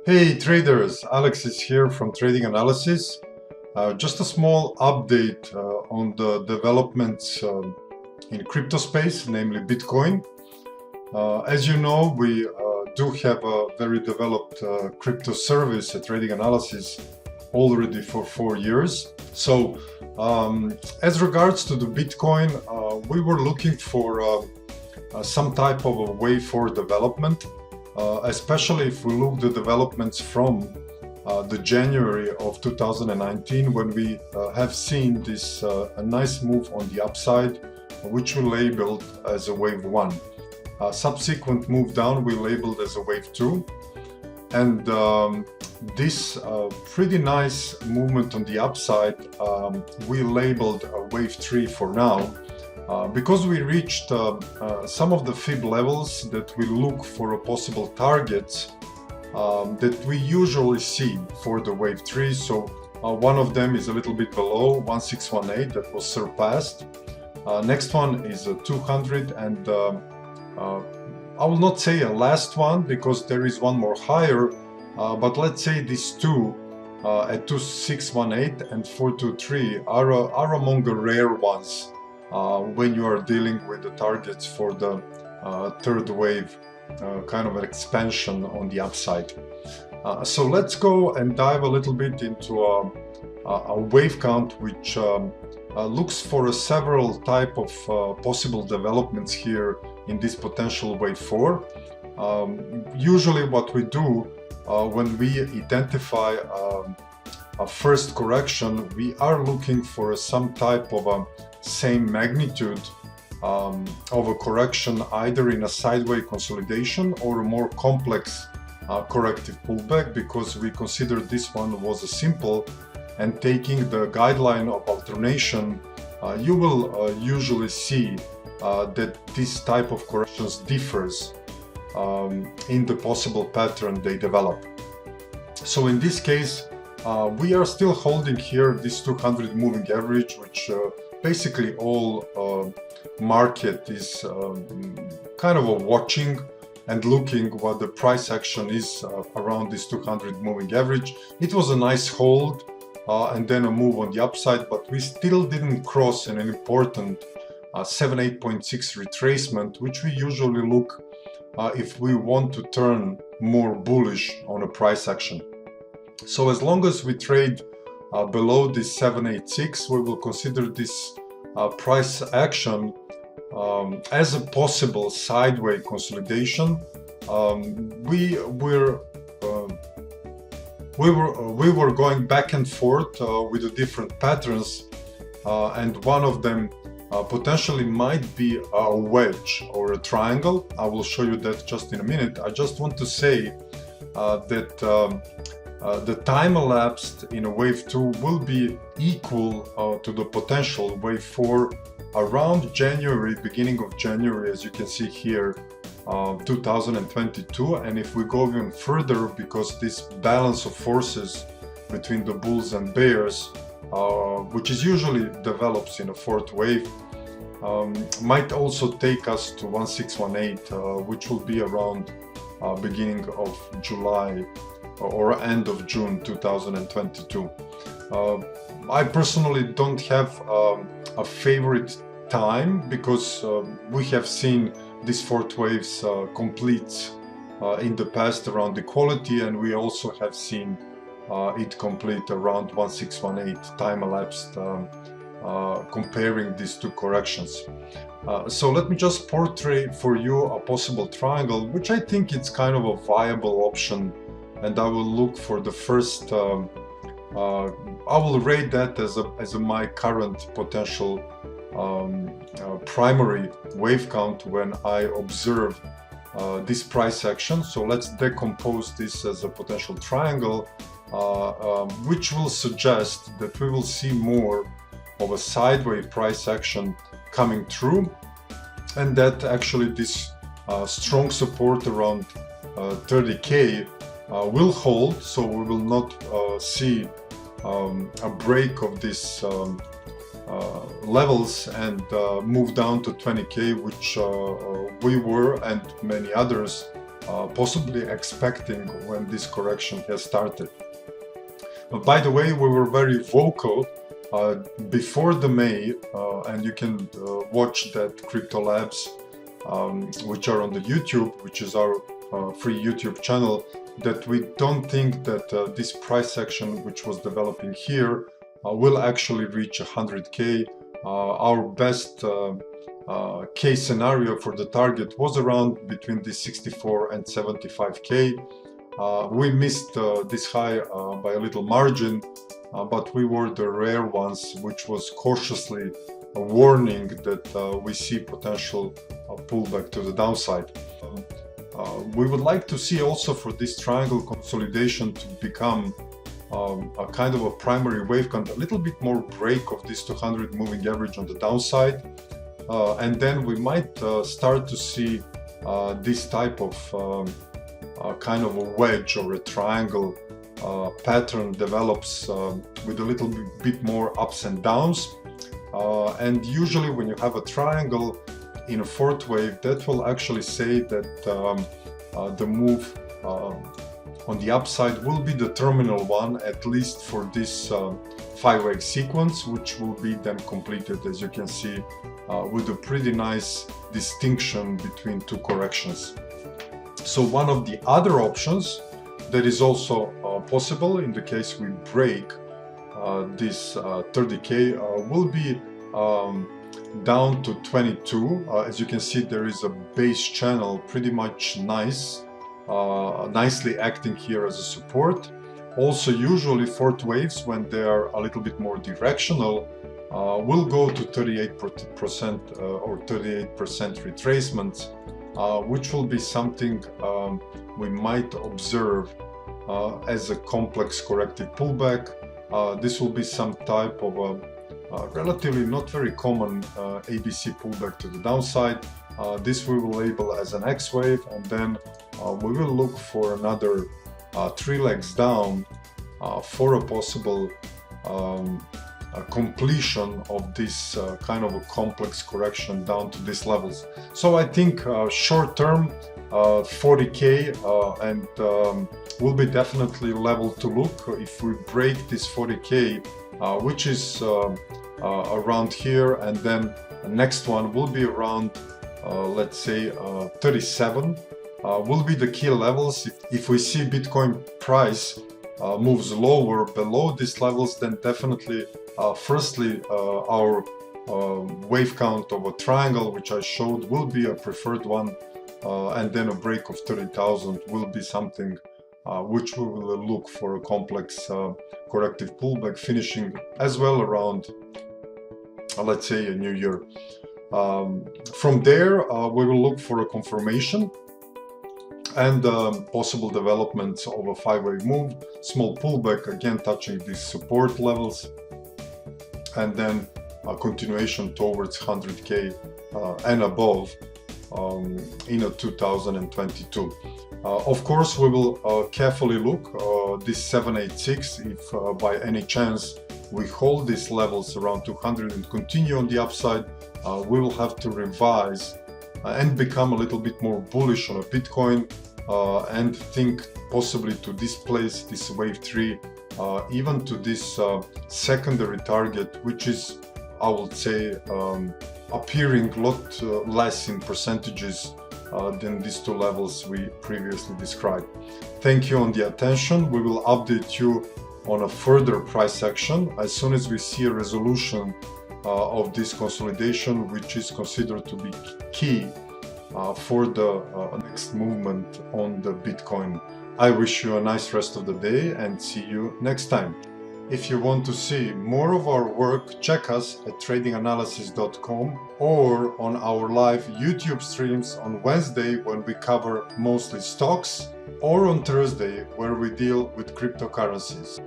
Hey traders, Alex is here from Trading Analysis. Just a small update on the developments in crypto space, namely Bitcoin. As you know, we do have a very developed crypto service at Trading Analysis already for 4 years. So as regards to the Bitcoin, we were looking for some type of a way for development. Especially if we look the developments from the January of 2019, when we have seen this a nice move on the upside, which we labeled as a wave 1. Subsequent move down we labeled as a wave 2, and this pretty nice movement on the upside we labeled a wave 3 for now. Because we reached some of the Fib levels that we look for possible targets that we usually see for the wave 3. So one of them is a little bit below 1618 that was surpassed. Next one is 200, and I will not say a last one because there is one more higher, but let's say these two at 2618 and 423 are among the rare ones when you are dealing with the targets for the third wave kind of an expansion on the upside. So let's go and dive a little bit into a wave count which looks for several type of possible developments here in this potential wave 4. Usually what we do when we identify a first correction, we are looking for some type of a same magnitude of a correction, either in a sideways consolidation or a more complex corrective pullback, because we consider this one was a simple, and taking the guideline of alternation, you will usually see that this type of corrections differs in the possible pattern they develop. So in this case, we are still holding here this 200 moving average, which basically all market is kind of a watching and looking what the price action is around this 200 moving average. It was a nice hold and then a move on the upside, but we still didn't cross an important 78.6 retracement, which we usually look if we want to turn more bullish on a price action. So as long as we trade below this 786, we will consider this price action as a possible sideways consolidation. We were going back and forth with the different patterns, and one of them potentially might be a wedge or a triangle. I will show you that just in a minute. I just want to say that the time elapsed in a wave 2 will be equal to the potential wave 4 around January, beginning of January, as you can see here, 2022. And if we go even further, because this balance of forces between the bulls and bears, which is usually develops in a fourth wave, might also take us to 1618, which will be around beginning of July or end of June 2022. I personally don't have a favorite time, because we have seen these fourth waves complete in the past around equality, and we also have seen it complete around 1618 time elapsed, comparing these two corrections. So let me just portray for you a possible triangle, which I think it's kind of a viable option, and I will look for the first, I will rate that as my current potential primary wave count when I observe this price action. So let's decompose this as a potential triangle, which will suggest that we will see more of a sideways price action coming through, and that actually this strong support around 30k will hold, so we will not see a break of this levels and move down to 20k, which we were and many others possibly expecting when this correction has started. By the way, we were very vocal before the May, and you can watch that Crypto Labs, which are on the YouTube, which is our free YouTube channel, that we don't think that this price action which was developing here will actually reach 100K. Our best case scenario for the target was around between the 64 and 75K. We missed this high by a little margin, but we were the rare ones which was cautiously warning that we see potential pullback to the downside. We would like to see also for this triangle consolidation to become a kind of a primary wave count, a little bit more break of this 200 moving average on the downside, and then we might start to see this type of kind of a wedge or a triangle pattern develops with a little bit more ups and downs. And usually when you have a triangle in a fourth wave, that will actually say that the move on the upside will be the terminal one, at least for this 5-wave sequence, which will be then completed, as you can see, with a pretty nice distinction between two corrections. So one of the other options that is also possible in the case we break this 30K will be down to 22. As you can see, there is a base channel pretty much nicely acting here as a support. Also, usually fourth waves, when they are a little bit more directional, will go to 38% or 38% retracements, which will be something we might observe as a complex corrective pullback. This will be some type of a relatively not very common ABC pullback to the downside. This we will label as an X wave, and then we will look for another 3 legs down for a possible completion of this kind of a complex correction down to these levels. So I think short term 40K and will be definitely level to look. If we break this 40K, which is around here, and then the next one will be around let's say 37, will be the key levels. If we see Bitcoin price moves lower below these levels, then definitely firstly our wave count of a triangle, which I showed, will be a preferred one, and then a break of 30,000 will be something which we will look for a complex corrective pullback, finishing as well around let's say a new year. From there we will look for a confirmation and possible developments of a 5-wave move, small pullback again touching these support levels, and then a continuation towards 100K and above in 2022. Of course, we will carefully look this 786. If by any chance we hold these levels around 200 and continue on the upside, we will have to revise and become a little bit more bullish on a Bitcoin and think possibly to displace this wave 3 even to this secondary target, which is, I would say, appearing a lot less in percentages than these two levels we previously described. Thank you on the attention. We will update you on a further price action as soon as we see a resolution of this consolidation, which is considered to be key for the next movement on the Bitcoin. I wish you a nice rest of the day and see you next time. If you want to see more of our work, check us at tradinganalysis.com or on our live YouTube streams on Wednesday, when we cover mostly stocks, or on Thursday, where we deal with cryptocurrencies.